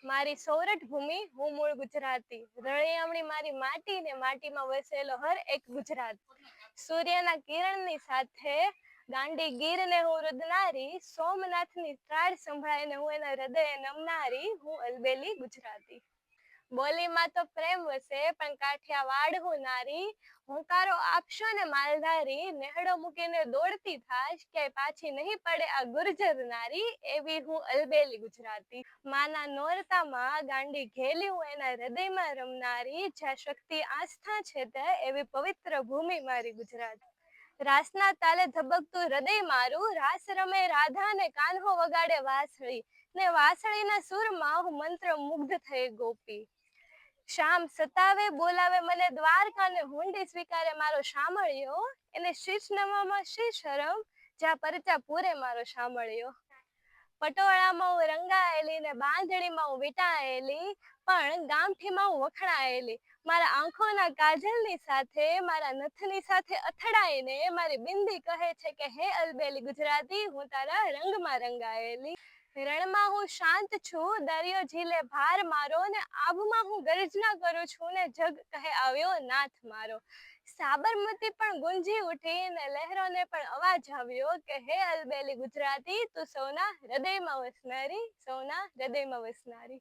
મારી સૌરઠ ભૂમિ, હું મૂળ ગુજરાતી. રળિયામણી મારી માટી ને માટીમાં વસેલો હર એક ગુજરાત. સૂર્યના કિરણની સાથે ગાંડી ગીરને હું રુદનારી, સોમનાથની ત્રાળ સંભળાઈને હું એના હૃદયે નમનારી, હું અલબેલી ગુજરાતી. બોલીમાં તો પ્રેમ વસે પણ કાઠિયાવાડ હું નારી, હોંકારો આપશો ને માલધારી, નેહડો મૂકીને દોડતી થાશ, ક્યાંય પાછી નહીં પડે આ ગુર્જર નારી, એવી હું અલબેલી ગુજરાતી. માના નોરતામાં ગાંડી ઘેલી હું એના હૃદયમાં રમનારી, જ્યાં શક્તિ આસ્થા છે તે એવી પવિત્ર ભૂમિ મારી ગુજરાત. રાસના તાલે ધબકતું હૃદય મારું, રાસ રમે રાધા ને કાન્હો વગાડે વાંસળી, ને વાંસળીના સૂરમાં હું મંત્ર મુગ્ધ થઈ ગોપી. શામ સતાવે બોલાવે મને દ્વારકા ને હુંડી સ્વીકારે મારો શામળિયો, એને શીશ નવામાં શી શરમ, જ્યાં પરચા પૂરે મારો શામળિયો. પટોળામાં હું રંગાયેલી ને બાંધણીમાં હું વીંટાયેલી, પણ ગામઠીમાં હું વખણાયેલી. મારા આંખોના કાજલની સાથે મારા નથની સાથે અથડાઈને મારી બિંદી કહે છે કે હે અલબેલી ગુજરાતી, હું તારા રંગમાં રંગાયેલી. રણમાં હું શાંત છું, દરિયો ઝીલે ભાર મારો, ને આબમાં હું ગર્જના કરું છું ને જગ કહે આવ્યો નાથ મારો. સાબરમતી પણ ગુંજી ઉઠી ને લહેરોને પણ અવાજ આવ્યો કે હે અલબેલી ગુજરાતી, તું સૌના હૃદયમાં વસનારી, સૌના હૃદયમાં વસનારી.